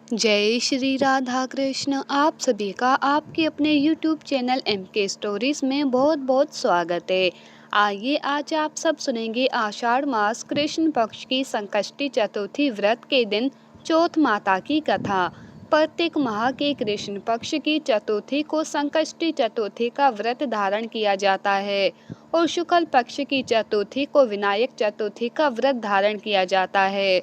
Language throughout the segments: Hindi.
जय श्री राधा कृष्ण। आप सभी का आपके अपने YouTube चैनल MK स्टोरीज में बहुत बहुत स्वागत है। आइए आज आप सब सुनेंगे आषाढ़ मास कृष्ण पक्ष की संकष्टी चतुर्थी व्रत के दिन चौथ माता की कथा। प्रत्येक माह के कृष्ण पक्ष की चतुर्थी को संकष्टी चतुर्थी का व्रत धारण किया जाता है और शुक्ल पक्ष की चतुर्थी को विनायक चतुर्थी का व्रत धारण किया जाता है।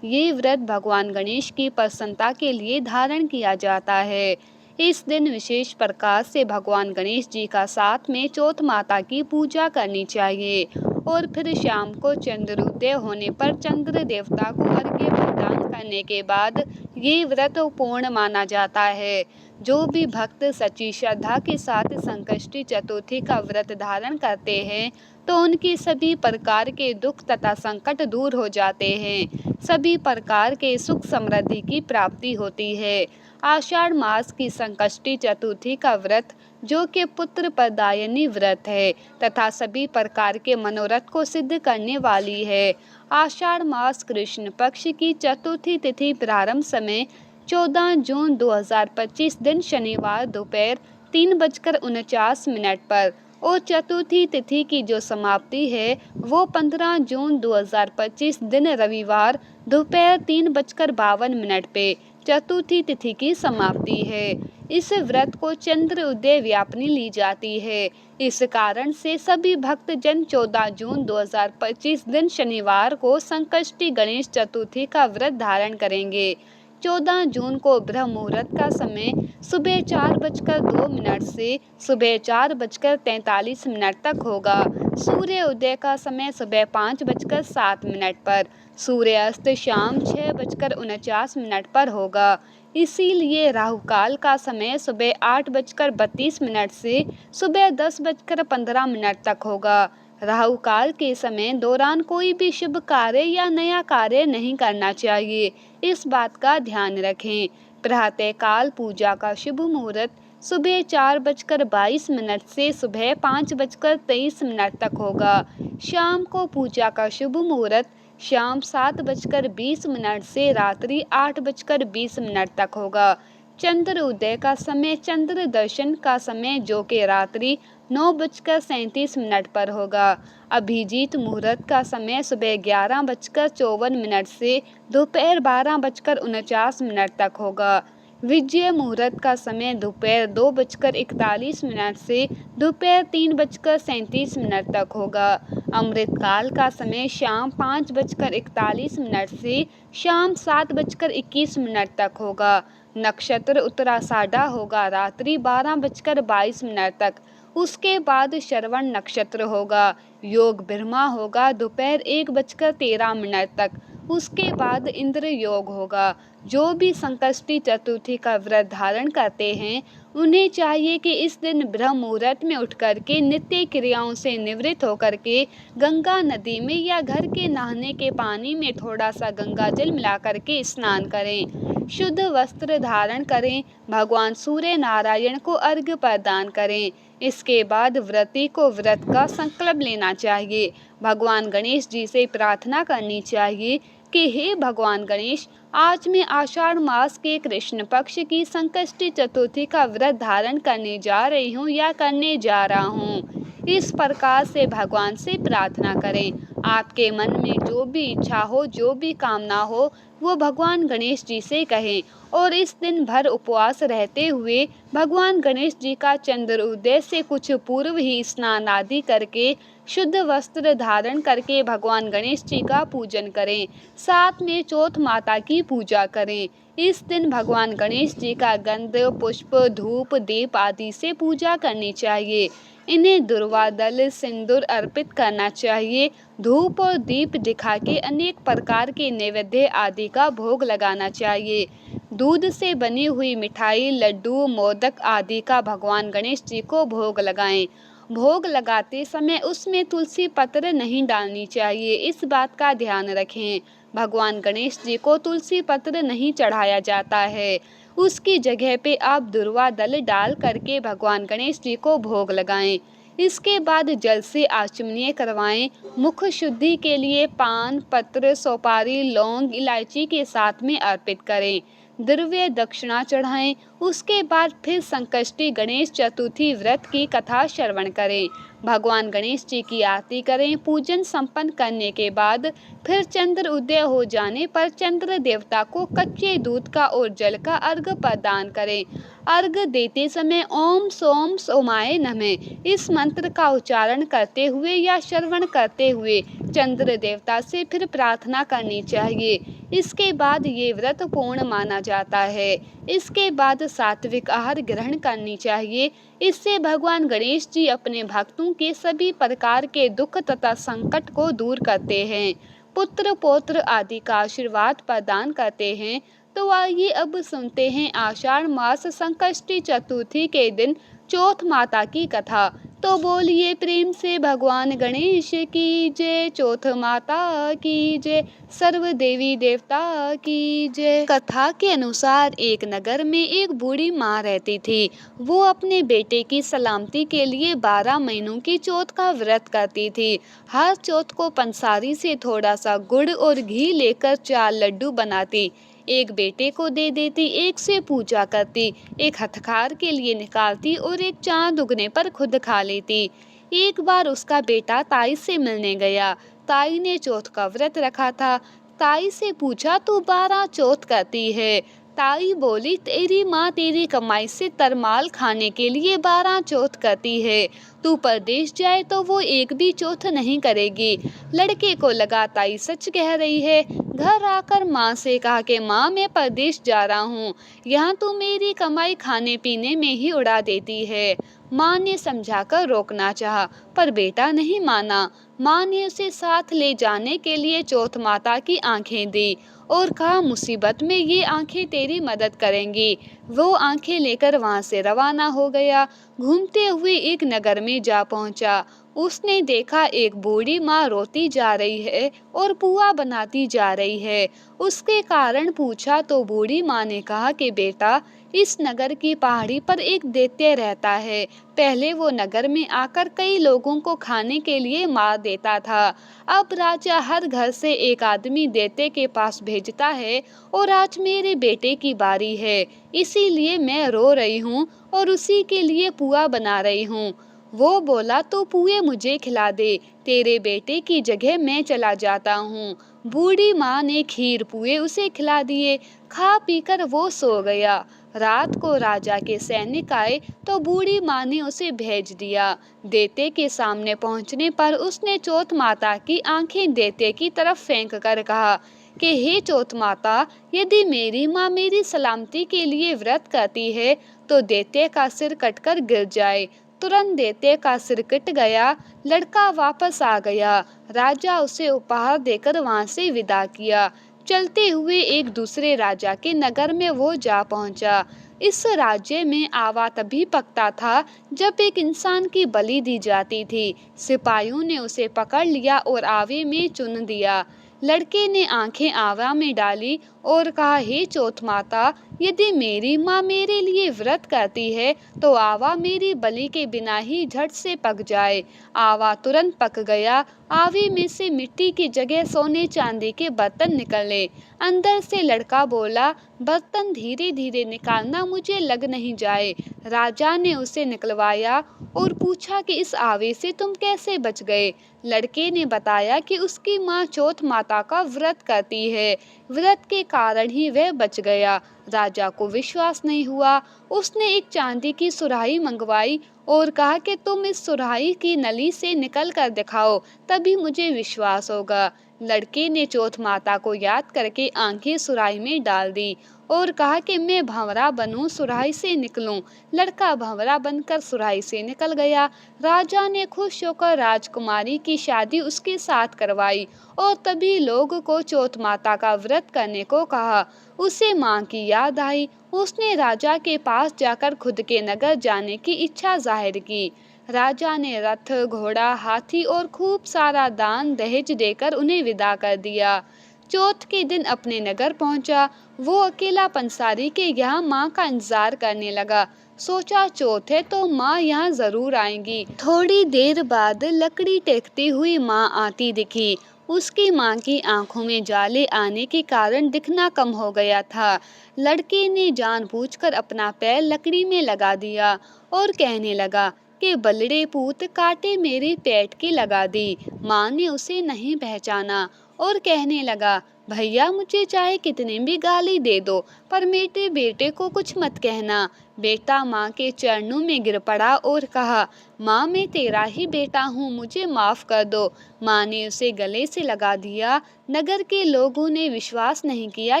ये व्रत भगवान गणेश की प्रसन्नता के लिए धारण किया जाता है। इस दिन विशेष प्रकार से भगवान गणेश जी का साथ में चौथ माता की पूजा करनी चाहिए और फिर शाम को चंद्रोदय होने पर चंद्र देवता को अर्घ्य प्रदान करने के बाद ये व्रत पूर्ण माना जाता है। जो भी भक्त सच्ची श्रद्धा के साथ संकष्टी चतुर्थी का व्रत धारण करते हैं तो उनकी सभी प्रकार के दुख तथा संकट दूर हो जाते हैं, सभी प्रकार के सुख समृद्धि की प्राप्ति होती है। आषाढ़ मास की संकष्टी चतुर्थी का व्रत जो कि पुत्र प्रदायनी व्रत है तथा सभी प्रकार के मनोरथ को सिद्ध करने वाली है। आषाढ़ मास कृष्ण पक्ष की चतुर्थी तिथि प्रारंभ समय 14 जून 2025 दिन शनिवार दोपहर 3:49 पर और चतुर्थी तिथि की जो समाप्ति है वो 15 जून 2025 दिन रविवार दोपहर 3:52 पे चतुर्थी तिथि की समाप्ति है। इस व्रत को चंद्र उदय व्यापनी ली जाती है। इस कारण से सभी भक्त जन 14 जून 2025 दिन शनिवार को संकष्टी गणेश चतुर्थी का व्रत धारण करेंगे। 14 जून को ब्रह्म मुहूर्त का समय सुबह 4:02 से सुबह 4:43 तक होगा। सूर्य उदय का समय सुबह 5:07 पर, सूर्यास्त शाम 6:49 पर होगा। इसीलिए राहु काल का समय सुबह 8:32 से सुबह 10:15 तक होगा। राहु काल के समय दौरान कोई भी शुभ कार्य या नया कार्य नहीं करना चाहिए, इस बात का ध्यान रखें। प्रातः काल पूजा का शुभ मुहूर्त सुबह 4:22 से सुबह 5:23 तक होगा। शाम को पूजा का शुभ मुहूर्त शाम 7:20 से रात्रि 8:20 तक होगा। चंद्र उदय का समय चंद्र दर्शन का समय जो कि रात्रि 9:37 पर होगा। अभिजीत मुहूर्त का समय सुबह 11:54 से दोपहर 12:49 तक होगा। विजय मुहूर्त का समय दोपहर 2:41 से दोपहर 3:37 तक होगा। अमृत काल का समय शाम 5:41 से शाम 7:21 तक होगा। नक्षत्र उत्तराषाढ़ा होगा रात्रि 12:22 तक। उसके बाद श्रवण नक्षत्र होगा। योग ब्रह्मा होगा दोपहर 1:13 तक। उसके बाद इंद्र योग होगा। जो भी संकष्टी चतुर्थी का व्रत धारण करते हैं उन्हें चाहिए कि इस दिन ब्रह्म मुहूर्त में उठ करके नित्य क्रियाओं से निवृत्त होकर के गंगा नदी में या घर के नहाने के पानी में थोड़ा सा गंगा जल मिला करके स्नान करें, शुद्ध वस्त्र धारण करें, भगवान सूर्य नारायण को अर्घ्य प्रदान करें। इसके बाद व्रती को व्रत का संकल्प लेना चाहिए। भगवान गणेश जी से प्रार्थना करनी चाहिए कि हे भगवान गणेश, आज मैं आषाढ़ मास के कृष्ण पक्ष की संकष्टी चतुर्थी का व्रत धारण करने जा रही हूँ या करने जा रहा हूँ। इस प्रकार से भगवान से प्रार्थना करें। आपके मन में जो भी इच्छा हो, जो भी कामना हो, वो भगवान गणेश जी से कहें और इस दिन भर उपवास रहते हुए भगवान गणेश जी का चंद्र उदय से कुछ पूर्व ही स्नान आदि करके शुद्ध वस्त्र धारण करके भगवान गणेश जी का पूजन करें। साथ में चौथ माता की पूजा करें। इस दिन भगवान गणेश जी का गंध, पुष्प, धूप, दीप आदि से पूजा करनी चाहिए। इन्हें दुर्वा दल सिंदूर अर्पित करना चाहिए। धूप और दीप दिखा के अनेक प्रकार के नैवेद्य आदि का भोग लगाना चाहिए। दूध से बनी हुई मिठाई, लड्डू, मोदक आदि का भगवान गणेश जी को भोग लगाएं। भोग लगाते समय उसमें तुलसी पत्र नहीं डालनी चाहिए, इस बात का ध्यान रखें। भगवान गणेश जी को तुलसी पत्र नहीं चढ़ाया जाता है। उसकी जगह पे आप दुर्वा दल डाल करके भगवान गणेश जी को भोग लगाएं। इसके बाद जल से आचमनीय करवाएं। मुख शुद्धि के लिए पान, पत्र, सुपारी, लौंग, इलायची के साथ में अर्पित करें। द्रव्य दक्षिणा चढ़ाएं। उसके बाद फिर संकष्टी गणेश चतुर्थी व्रत की कथा श्रवण करें। भगवान गणेश जी की आरती करें। पूजन संपन्न करने के बाद फिर चंद्र उदय हो जाने पर चंद्र देवता को कच्चे दूध का और जल का अर्घ्य प्रदान करें। अर्घ्य देते समय ओम सोम सोमाय नमः इस मंत्र का उच्चारण करते हुए या श्रवण करते हुए चंद्र देवता से फिर प्रार्थना करनी चाहिए। इसके बाद ये व्रत पूर्ण माना जाता है। इसके बाद सात्विक आहार ग्रहण करनी चाहिए। इससे भगवान गणेश जी अपने भक्तों के सभी प्रकार के दुख तथा संकट को दूर करते हैं, पुत्र पौत्र आदि का आशीर्वाद प्रदान करते हैं। तो आइए अब सुनते हैं आषाढ़ मास संकष्टी चतुर्थी के दिन चौथ माता की कथा। तो बोलिए प्रेम से भगवान गणेश की जय, चौथ माता की जय, सर्व देवी देवता की जय। कथा के अनुसार एक नगर में एक बूढ़ी माँ रहती थी। वो अपने बेटे की सलामती के लिए 12 महीनों की चौथ का व्रत करती थी। हर चौथ को पंसारी से थोड़ा सा गुड़ और घी लेकर 4 लड्डू बनाती, एक बेटे को दे देती, एक से पूजा करती, एक हथकार के लिए निकालती और एक चांद उगने पर खुद खा लेती। एक बार उसका बेटा ताई से मिलने गया। ताई ने चौथ का व्रत रखा था। ताई से पूछा, तू 12 चौथ करती है? ताई बोली, तेरी माँ तेरी कमाई से तरमाल खाने के लिए 12 चौथ करती है। तू परदेश जाए तो वो एक भी चौथ नहीं करेगी। लड़के को लगा ताई सच कह रही है। घर आकर माँ से कहा कि माँ, मैं परदेश जा रहा हूँ, यहाँ तू मेरी कमाई खाने पीने में ही उड़ा देती है। माँ ने समझाकर रोकना चाहा, पर बेटा नहीं माना। माँ ने उसे साथ ले जाने के लिए चौथ माता की आंखें दी और कहा, मुसीबत में ये आंखें तेरी मदद करेंगी। वो आंखें लेकर वहां से रवाना हो गया। घूमते हुए एक नगर में जा पहुंचा। उसने देखा एक बूढ़ी माँ रोती जा रही है और पुआ बनाती जा रही है। उसके कारण पूछा तो बूढ़ी माँ ने कहा कि बेटा, इस नगर की पहाड़ी पर एक दैत्य रहता है। पहले वो नगर में आकर कई लोगों को खाने के लिए मार देता था। अब राजा हर घर से एक आदमी दैत्य के पास भेजता है और आज मेरे बेटे की बारी है, इसीलिए मैं रो रही हूँ और उसी के लिए पुआ बना रही हूँ। वो बोला, तो पुए मुझे खिला दे, तेरे बेटे की जगह मैं चला जाता हूँ। बूढ़ी माँ ने खीर पुए उसे खिला दिए। खा पीकर वो सो गया। रात को राजा के सैनिक आए तो बूढ़ी माँ ने उसे भेज दिया। दैत्य के सामने पहुँचने पर उसने चौथ माता की आंखें दैत्य की तरफ फेंक कर कहा कि हे चौथ माता, यदि मेरी माँ मेरी सलामती के लिए व्रत करती है तो दैत्य का सिर कटकर गिर जाए। तुरंत दैत्य का सिर कट गया। लड़का वापस आ गया। राजा उसे उपहार देकर वहां से विदा किया। चलते हुए एक दूसरे राजा के नगर में वो जा पहुंचा। इस राज्य में आवा तभी पकता था जब एक इंसान की बलि दी जाती थी। सिपाहियों ने उसे पकड़ लिया और आवे में चुन दिया। लड़के ने आंखें आवा में डाली और कहा, हे चौथ माता, यदि मेरी माँ मेरे लिए व्रत करती है तो आवा मेरी बलि के बिना ही झट से पक जाए। आवा तुरंत पक गया। आवे में से मिट्टी की जगह सोने चांदी के बर्तन निकले। अंदर से लड़का बोला, बर्तन धीरे धीरे निकालना, मुझे लग नहीं जाए। राजा ने उसे निकलवाया और पूछा कि इस आवे से तुम कैसे बच गए। लड़के ने बताया कि उसकी माँ चौथ माता का व्रत करती है, व्रत के कारण ही वह बच गया। राजा को विश्वास नहीं हुआ। उसने एक चांदी की सुराही मंगवाई और कहा कि तुम इस सुराही की नली से निकल कर दिखाओ, तभी मुझे विश्वास होगा। लड़के ने चौथ माता को याद करके आंखें सुराही में डाल दी और कहा कि मैं भंवरा बनूं, सुराही से निकलूं। लड़का भंवरा बनकर सुराही से निकल गया। राजा ने खुश होकर राजकुमारी की शादी उसके साथ करवाई और तभी लोग को चौथ माता का व्रत करने को कहा। उसे माँ की याद आई। उसने राजा के पास जाकर खुद के नगर जाने की इच्छा जाहिर की। राजा ने रथ, घोड़ा, हाथी और खूब सारा दान दहेज देकर उन्हें विदा कर दिया। चौथ के दिन अपने नगर पहुंचा। वो अकेला पंसारी के यहाँ माँ का इंतजार करने लगा। सोचा चौथ है तो माँ यहाँ जरूर आएंगी। थोड़ी देर बाद लकड़ी टेकती हुई माँ आती दिखी। उसकी माँ की आंखों में जाले आने के कारण दिखना कम हो गया था। लड़के ने जानबूझकर अपना पैर लकड़ी में लगा दिया और कहने लगा कि बलड़े पूत, कांटे मेरे पेट की लगा दी। माँ ने उसे नहीं पहचाना और कहने लगा, भैया मुझे चाहे कितने भी गाली दे दो, पर मेरे बेटे को कुछ मत कहना। बेटा माँ के चरणों में गिर पड़ा और कहा, माँ मैं तेरा ही बेटा हूँ, मुझे माफ़ कर दो। माँ ने उसे गले से लगा दिया। नगर के लोगों ने विश्वास नहीं किया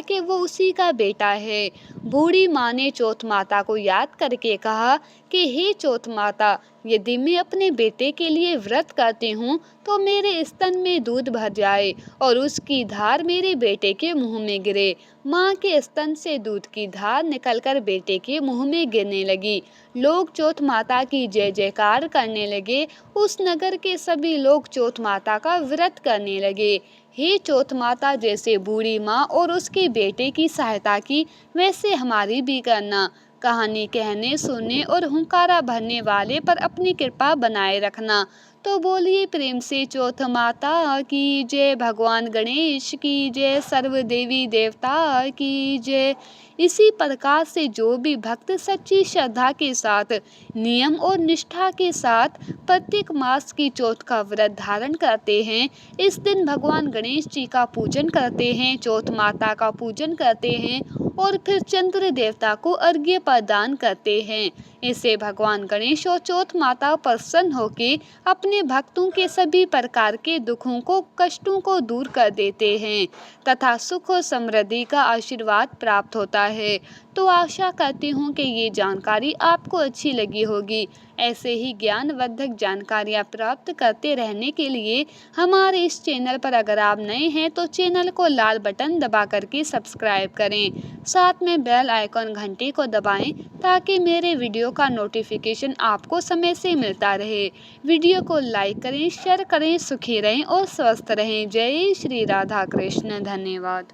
कि वो उसी का बेटा है। बूढ़ी माँ ने चौथ माता को याद करके कहा कि हे चौथ माता, यदि मैं अपने बेटे के लिए व्रत करती हूँ तो मेरे स्तन में दूध भर जाए और उसकी धार मेरे बेटे के मुंह में गिरे। माँ के स्तन से दूध की धार निकलकर बेटे के मुंह में गिरने लगी। लोग चौथ माता की जय जयकार करने लगे। उस नगर के सभी लोग चौथ माता का व्रत करने लगे। हे चौथ माता, जैसे बूढ़ी माँ और उसके बेटे की सहायता की, वैसे हमारी भी करना। कहानी कहने, सुनने और हुंकारा भरने वाले पर अपनी कृपा बनाए रखना। तो बोलिए प्रेम से चौथ माता की जय, भगवान गणेश की जय, सर्व देवी देवता की जय। इसी प्रकार से जो भी भक्त सच्ची श्रद्धा के साथ, नियम और निष्ठा के साथ प्रत्येक मास की चौथ का व्रत धारण करते हैं, इस दिन भगवान गणेश जी का पूजन करते हैं, चौथ माता का पूजन करते हैं और फिर चंद्र देवता को अर्घ्य प्रदान करते हैं, इससे भगवान गणेश और चौथ माता प्रसन्न होकर अपने भक्तों के सभी प्रकार के दुखों को, कष्टों को दूर कर देते हैं तथा सुख और समृद्धि का आशीर्वाद प्राप्त होता है। तो आशा करती हूँ कि ये जानकारी आपको अच्छी लगी होगी। ऐसे ही ज्ञानवर्धक जानकारियाँ प्राप्त करते रहने के लिए हमारे इस चैनल पर अगर आप नए हैं तो चैनल को लाल बटन दबा करके सब्सक्राइब करें, साथ में बेल आइकॉन घंटी को दबाएं ताकि मेरे वीडियो का नोटिफिकेशन आपको समय से मिलता रहे। वीडियो को लाइक करें, शेयर करें, सुखी रहें और स्वस्थ रहें। जय श्री राधा कृष्ण। धन्यवाद।